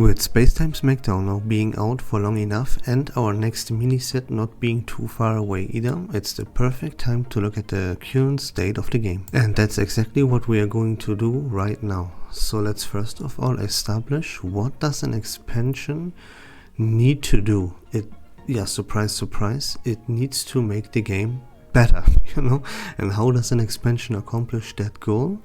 With Spacetime Smackdown now being out for long enough and our next mini-set not being too far away either, it's the perfect time to look at the current state of the game. And that's exactly what we are going to do right now. So let's first of all establish what does an expansion need to do. Surprise, surprise, it needs to make the game better, And how does an expansion accomplish that goal?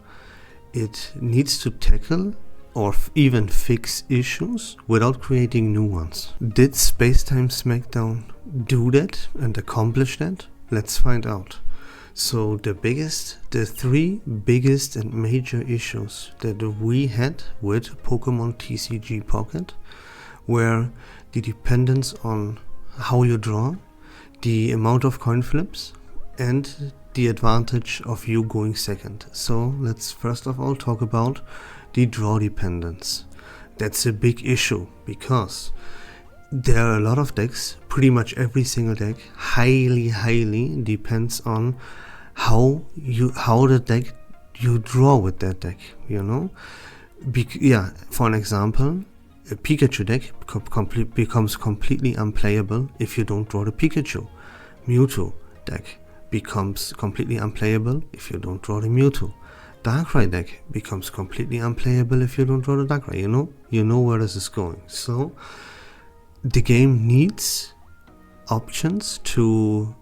It needs to tackle or even fix issues without creating new ones. Did Spacetime Smackdown do that and accomplish that? Let's find out. So the three biggest and major issues that we had with Pokemon TCG Pocket were the dependence on how you draw, the amount of coin flips, and the advantage of you going second. So let's first of all talk about the draw dependence. That's a big issue because there are a lot of decks, pretty much every single deck highly depends on how the deck you draw with that deck, for an example, a Pikachu deck becomes completely unplayable if you don't draw the Pikachu. Mewtwo deck becomes completely unplayable if you don't draw the Mewtwo. Darkrai deck becomes completely unplayable if you don't draw the Darkrai, You know where this is going. So the game needs options to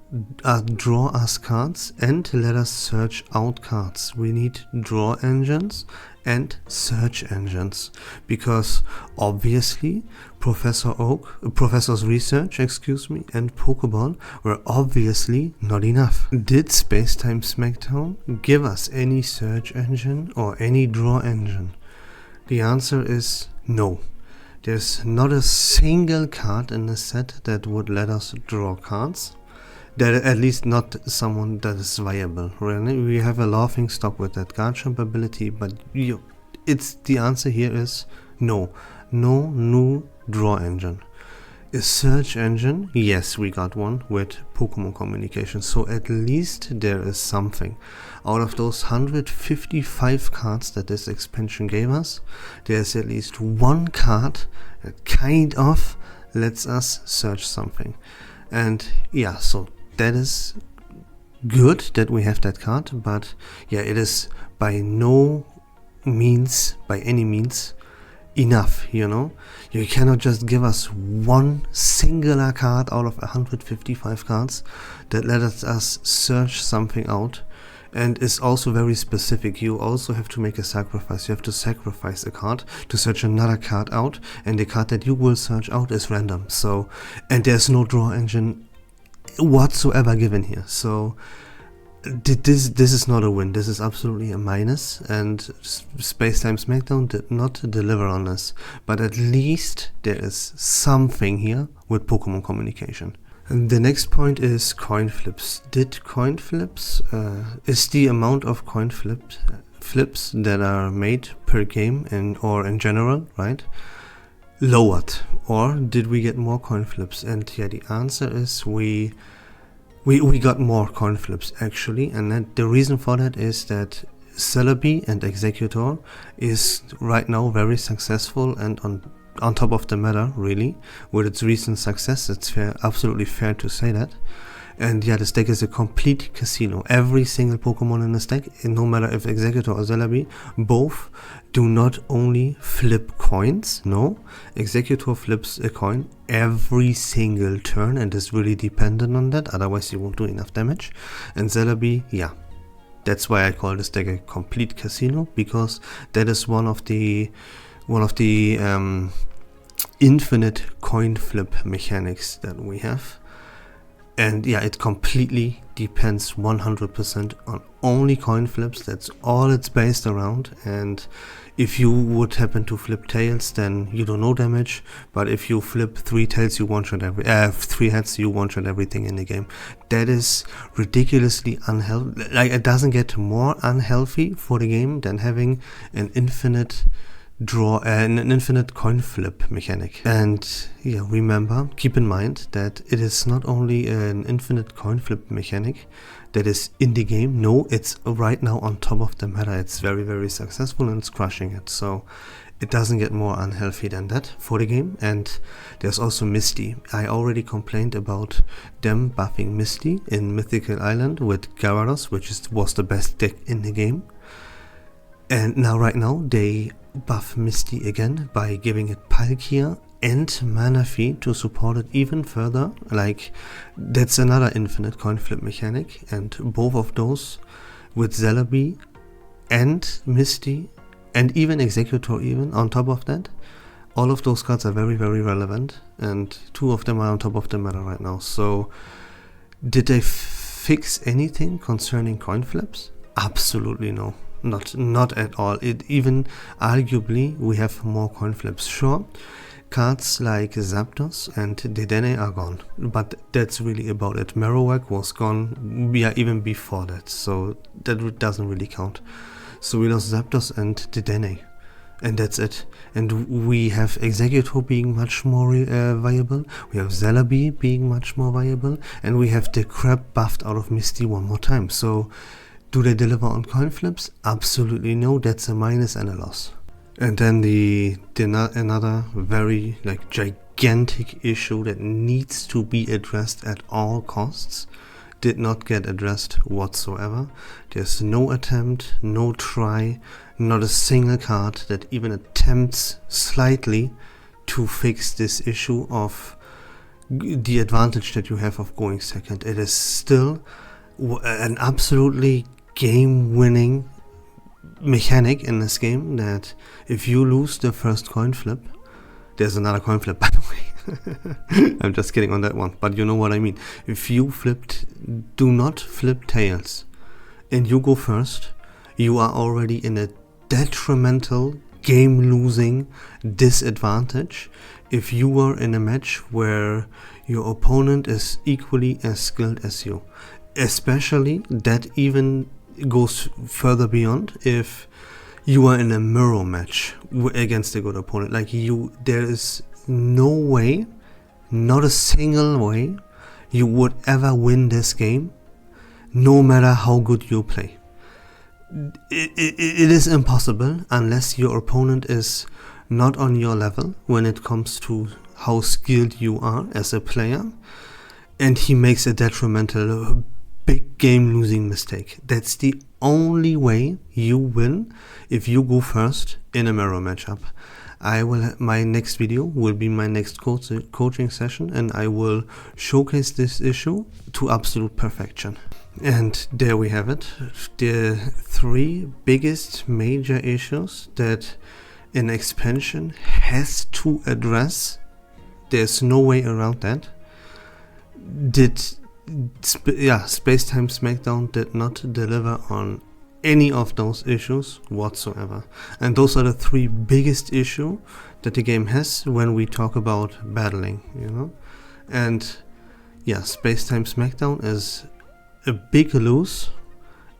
draw us cards and let us search out cards. We need draw engines and search engines because obviously Professor's research, and Pokeball were obviously not enough. Did Spacetime Smackdown give us any search engine or any draw engine? The answer is no. There's not a single card in the set that would let us draw cards. That at least not someone that is viable. Really, we have a laughing stock with that guard jump ability, but the answer here is no new draw engine. A search engine, yes, we got one with Pokemon Communication, so at least there is something. Out of those 155 cards that this expansion gave us, there's at least one card that kind of lets us search something. And so that is good that we have that card, but it is by any means enough, You cannot just give us one singular card out of 155 cards that let us search something out and is also very specific. You also have to make a sacrifice. You have to sacrifice a card to search another card out, and the card that you will search out is random. So, and there's no draw engine whatsoever given here. So this is not a win. This is absolutely a minus, and Spacetime Smackdown did not deliver on this. But at least there is something here with Pokemon Communication. And the next point is coin flips. Did coin flips is the amount of coin flips that are made per game or in general, right, lowered, or did we get more coin flips? And the answer is we got more coin flips actually, and the reason for that is that Celebi and Executor is right now very successful and on top of the matter, really, with its recent success. It's absolutely fair to say that. And this deck is a complete casino. Every single Pokemon in this deck, no matter if Executor or Celebi, both do not only flip coins. No, Executor flips a coin every single turn and is really dependent on that, otherwise you won't do enough damage. And Celebi, that's why I call this deck a complete casino, because that is one of the infinite coin flip mechanics that we have. And it completely depends 100% on only coin flips. That's all it's based around. And if you would happen to flip tails, then you do no damage. But if you flip 3 tails, you one-shot 3 heads, you one-shot everything in the game. That is ridiculously unhealthy. Like, it doesn't get more unhealthy for the game than having an infinite an infinite coin flip mechanic. And remember, keep in mind that it is not only an infinite coin flip mechanic that is in the game. No, it's right now on top of the meta. It's very, very successful and it's crushing it. So it doesn't get more unhealthy than that for the game. And there's also Misty. I already complained about them buffing Misty in Mythical Island with Gyarados, which was the best deck in the game. And now right now they buff Misty again by giving it Palkia and Manaphy to support it even further. Like, that's another infinite coin flip mechanic, and both of those with Celebi and Misty and even Executor even on top of that, all of those cards are very, very relevant, and two of them are on top of the meta right now. So did they fix anything concerning coin flips? Absolutely no. Not at all. It even arguably we have more coin flips. Sure, cards like Zapdos and Dedenne are gone, but that's really about it. Marowak was gone even before that, so that doesn't really count. So we lost Zapdos and Dedenne, and that's it. And we have Executor being much more viable, we have Celebi being much more viable, and we have the crap buffed out of Misty one more time. So do they deliver on coin flips? Absolutely no. That's a minus and a loss. And then another very gigantic issue that needs to be addressed at all costs did not get addressed whatsoever. There's no attempt, no try, not a single card that even attempts slightly to fix this issue of the advantage that you have of going second. It is still an absolutely game-winning mechanic in this game that if you lose the first coin flip, there's another coin flip, by the way. I'm just kidding on that one, but you know what I mean. If you do not flip tails and you go first, you are already in a detrimental game-losing disadvantage if you are in a match where your opponent is equally as skilled as you. Especially that even goes further beyond if you are in a mirror match against a good opponent. Like there is no way, not a single way, you would ever win this game, no matter how good you play. It is impossible unless your opponent is not on your level when it comes to how skilled you are as a player, and he makes a detrimental big game losing mistake. That's the only way you win, if you go first in a mirror matchup. My next video will be my next coaching session, and I will showcase this issue to absolute perfection. And there we have it, the three biggest major issues that an expansion has to address. There's no way around that. Space Time Smackdown did not deliver on any of those issues whatsoever. And those are the three biggest issues that the game has when we talk about battling, And Space Time Smackdown is a big lose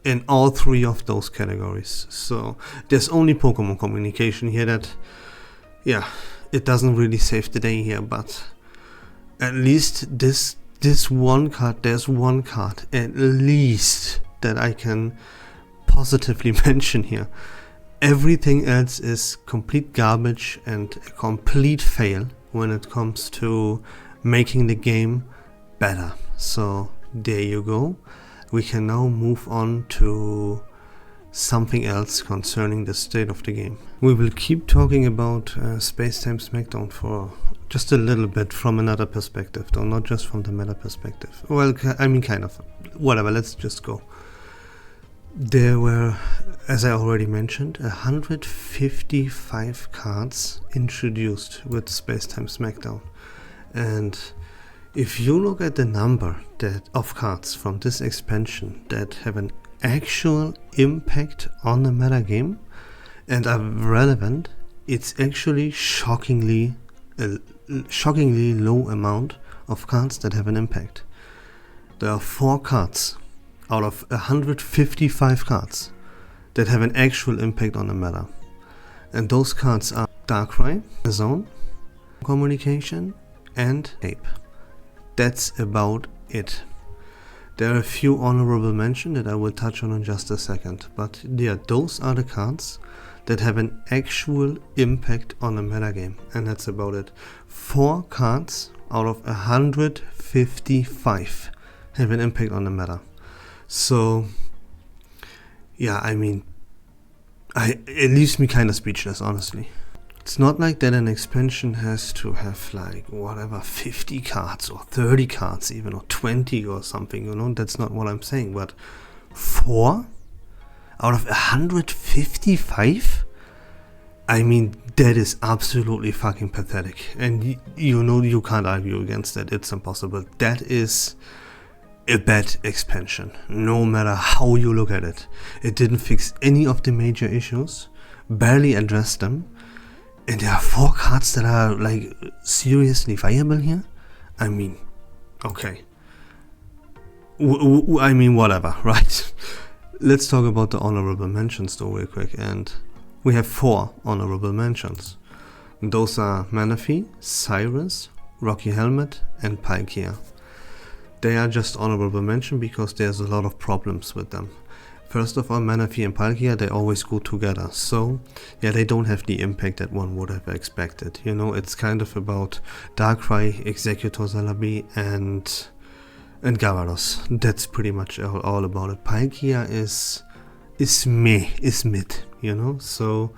in all three of those categories. So there's only Pokemon communication here that, it doesn't really save the day here, but at least there's one card at least that I can positively mention here. Everything else is complete garbage and a complete fail when it comes to making the game better. So there you go. We can now move on to something else concerning the state of the game. We will keep talking about Space Time Smackdown for just a little bit from another perspective, though not just from the meta perspective. Well, I mean, kind of. Whatever, let's just go. There were, as I already mentioned, 155 cards introduced with Space Time Smackdown. And if you look at the number of cards from this expansion that have an actual impact on the meta game and are relevant, it's actually shockingly low amount of cards that have an impact. There are 4 cards out of 155 cards that have an actual impact on the meta, and those cards are Darkrai, Zone, Communication, and Ape. That's about it. There are a few honorable mentions that I will touch on in just a second, but those are the cards that have an actual impact on the metagame, and that's about it. 4 cards out of 155 have an impact on the meta. So yeah, I mean, it leaves me kind of speechless, honestly. It's not like that an expansion has to have like whatever 50 cards or 30 cards even, or 20 or something, you know, that's not what I'm saying, but 4 out of 155? I mean, that is absolutely fucking pathetic, and you know you can't argue against that. It's impossible. That is a bad expansion, no matter how you look at it. It didn't fix any of the major issues, barely addressed them, and there are 4 cards that are like seriously viable here. I mean, okay. I mean, whatever, right? Let's talk about the honorable mentions though real quick, and we have 4 honorable mentions. Those are Manaphy, Cyrus, Rocky Helmet, and Palkia. They are just honorable mention because there's a lot of problems with them. First of all, Manaphy and Palkia, they always go together, so yeah, they don't have the impact that one would have expected. You know, it's kind of about Darkrai, Executor Celebi, and Gyarados. That's pretty much all about it. Palkia is mid, you know, so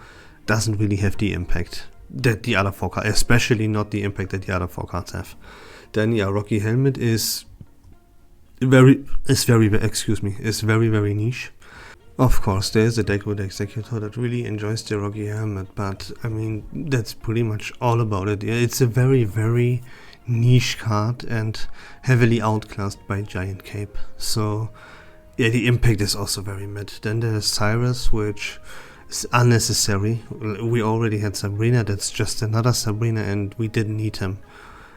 doesn't really have the impact that the other 4 cards, especially not the impact that the other 4 cards have. Then yeah, Rocky Helmet is very niche. Of course, there is a deck with Executor that really enjoys the Rocky Helmet, but I mean, that's pretty much all about it. It's a very niche card and heavily outclassed by Giant Cape. So yeah, the impact is also very mid. Then there's Cyrus, which is unnecessary. We already had Sabrina, that's just another Sabrina, and we didn't need him.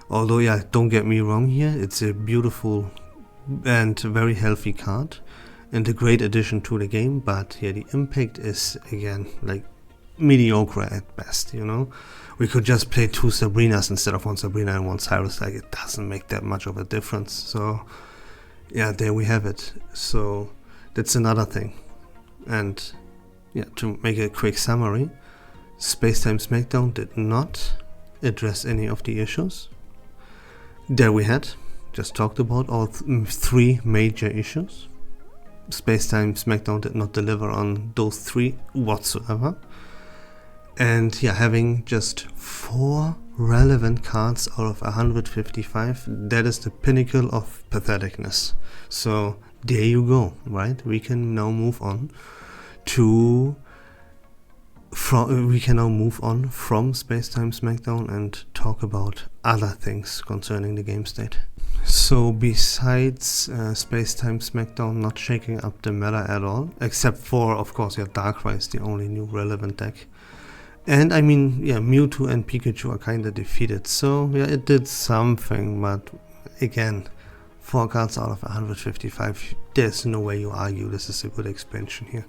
Although yeah, don't get me wrong here, it's a beautiful and very healthy card and a great addition to the game, but yeah, the impact is again like mediocre at best, you know. We could just play 2 Sabrinas instead of 1 Sabrina and 1 Cyrus, like it doesn't make that much of a difference. So yeah, there we have it. So that's another thing. And yeah, to make a quick summary, Space Time Smackdown did not address any of the issues. There we had just talked about all 3 major issues. Space Time Smackdown did not deliver on those 3 whatsoever. And yeah, having just 4 relevant cards out of 155, that is the pinnacle of patheticness. So there you go, right? We can now move on from Space Time Smackdown and talk about other things concerning the game state. So besides Space Time Smackdown not shaking up the meta at all, except for, of course, yeah, Darkrai is the only new relevant deck. And I mean, yeah, Mewtwo and Pikachu are kinda defeated, so yeah, it did something, but again, 4 cards out of 155, there's no way you argue this is a good expansion here.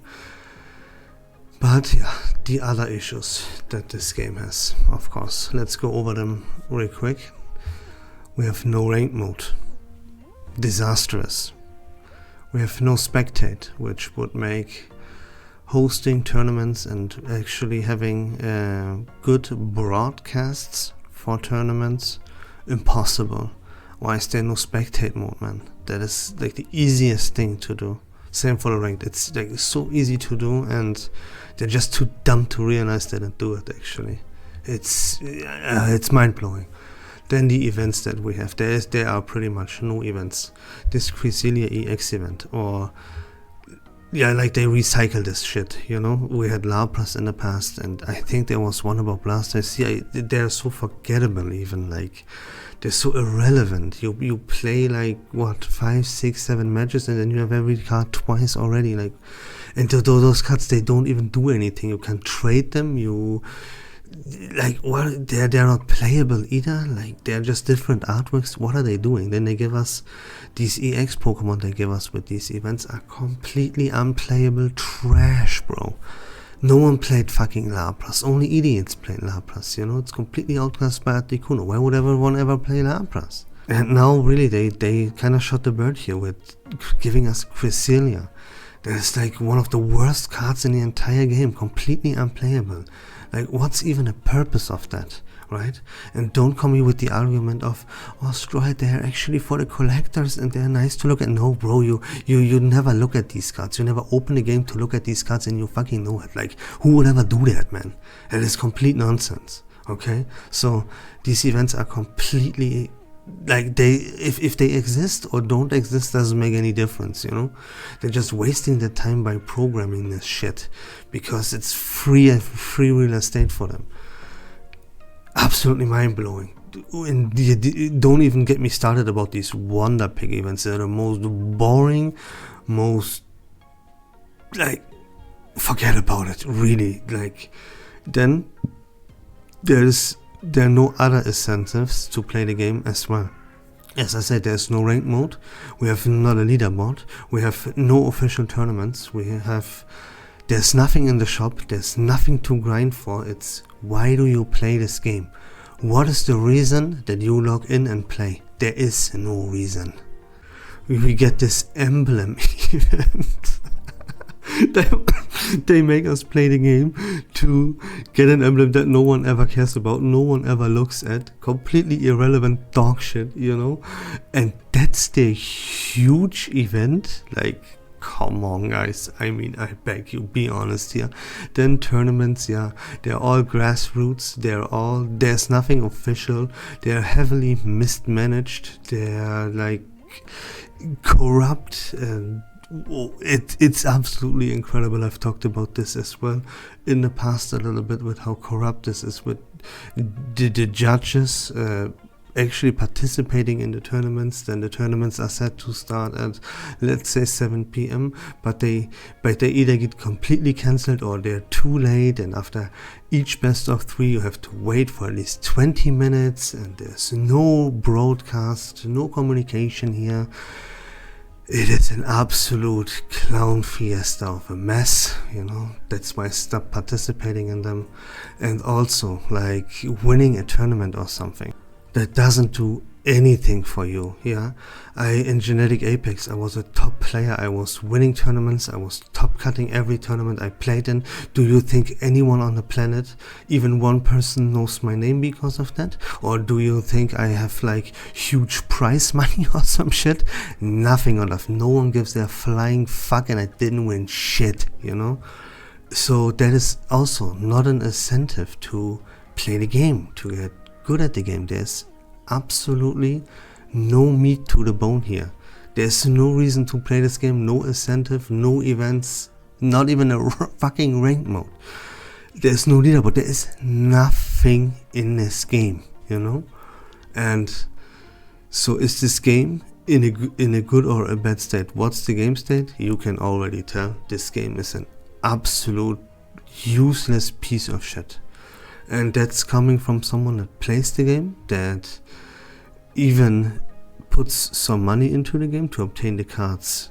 But yeah, the other issues that this game has, of course, let's go over them real quick. We have no ranked mode, disastrous. We have no spectate, which would make hosting tournaments and actually having good broadcasts for tournaments impossible. Why is there no spectate mode, man? That is like the easiest thing to do. Same for the ranked. It's like so easy to do, and they're just too dumb to realize they don't do it. Actually, it's mind blowing. Then the events that we have, there are pretty much no events. This Cresselia EX event, or yeah, like they recycle this shit, you know. We had Lapras in the past, and I think there was one about Blastoise. Yeah, they're so forgettable, even like they're so irrelevant. You play like what 5, 6, 7 matches, and then you have every card twice already. Like, and those cards, they don't even do anything. You can trade them. Like, what? They're not playable either. Like, they're just different artworks. What are they doing? Then they give us these EX Pokemon they give us with these events are completely unplayable trash, bro. No one played fucking Lapras. Only idiots played Lapras, you know. It's completely outclassed by Articuno. Why would everyone ever play Lapras? And now, really, they kind of shot the bird here with giving us Cresselia. That is like one of the worst cards in the entire game, completely unplayable. Like, what's even the purpose of that, right? And don't come me with the argument of, oh, screw it, they're actually for the collectors and they're nice to look at. No, bro, you never look at these cards. You never open the game to look at these cards, and you fucking know it. Like, who would ever do that, man? That is complete nonsense, okay? So these events are completely, like, they, if they exist or don't exist doesn't make any difference, you know. They're just wasting their time by programming this shit because it's free real estate for them. Absolutely mind-blowing. And don't even get me started about these Wonder Pick events. They're the most boring, most, like, forget about it, really. Like, then there are no other incentives to play the game as well. As I said, there's no ranked mode, we have not a leaderboard, we have no official tournaments, there's nothing in the shop, there's nothing to grind for. It's, why do you play this game? What is the reason that you log in and play? There is no reason. We get this emblem event. They make us play the game to get an emblem that no one ever cares about, no one ever looks at, completely irrelevant dog shit, you know. And that's the huge event. Like, come on, guys. I mean, I beg you, be honest here. Then tournaments, yeah, they're all grassroots. There's nothing official. They're heavily mismanaged. They're like corrupt, and it's absolutely incredible. I've talked about this as well in the past a little bit, with how corrupt this is, with the judges actually participating in the tournaments. Then the tournaments are set to start at, let's say, 7 p.m. but they either get completely cancelled or they're too late, and after each best of 3 you have to wait for at least 20 minutes, and there's no broadcast, no communication here. It is an absolute clown fiesta of a mess, you know. That's why I stopped participating in them. And also, like, winning a tournament or something that doesn't do anything for you. Yeah, in Genetic Apex, I was a top player. I was winning tournaments. I was top cutting every tournament I played in. Do you think anyone on the planet, even one person, knows my name because of that? Or do you think I have like huge prize money or some shit? Nothing on that. No one gives their flying fuck, and I didn't win shit, you know. So that is also not an incentive to play the game, to get good at the game. There's absolutely no meat to the bone here. There's no reason to play this game, no incentive, no events, not even a fucking ranked mode. There's no leaderboard, there is nothing in this game, you know. And so is this game in a good or a bad state? What's the game state? You can already tell. This game is an absolute useless piece of shit. And that's coming from someone that plays the game, that even puts some money into the game to obtain the cards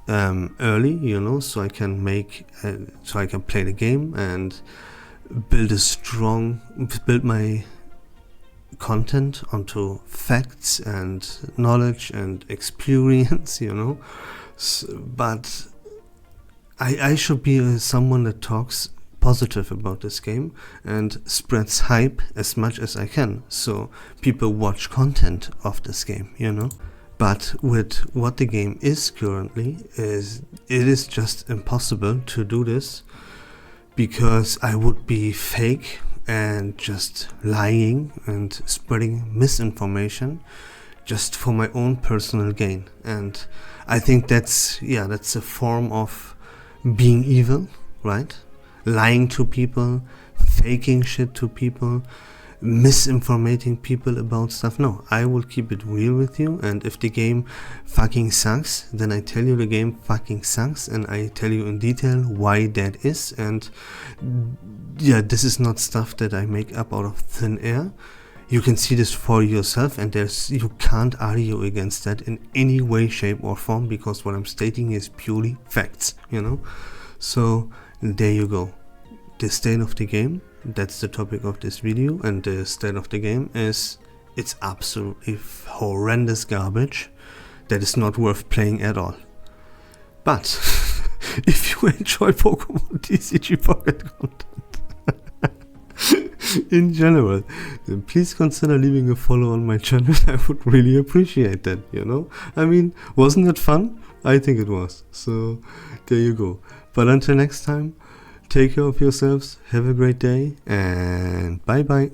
early, you know, so I can play the game and build my content onto facts and knowledge and experience, you know. But I should be someone that talks positive about this game and spreads hype as much as I can, so people watch content of this game, you know. But with what the game is currently, it is just impossible to do this, because I would be fake and just lying and spreading misinformation just for my own personal gain. And I think that's a form of being evil, right? Lying to people, faking shit to people, misinformating people about stuff. No, I will keep it real with you, and if the game fucking sucks, then I tell you the game fucking sucks, and I tell you in detail why that is. And yeah, this is not stuff that I make up out of thin air. You can see this for yourself, and you can't argue against that in any way, shape or form, because what I'm stating is purely facts, you know. So there you go. The state of the game, that's the topic of this video, and the state of the game is, it's absolutely horrendous garbage that is not worth playing at all. But if you enjoy Pokemon TCG Pocket content in general, then please consider leaving a follow on my channel. I would really appreciate that, you know? I mean, wasn't it fun? I think it was. So, there you go. But until next time, take care of yourselves, have a great day, and bye bye.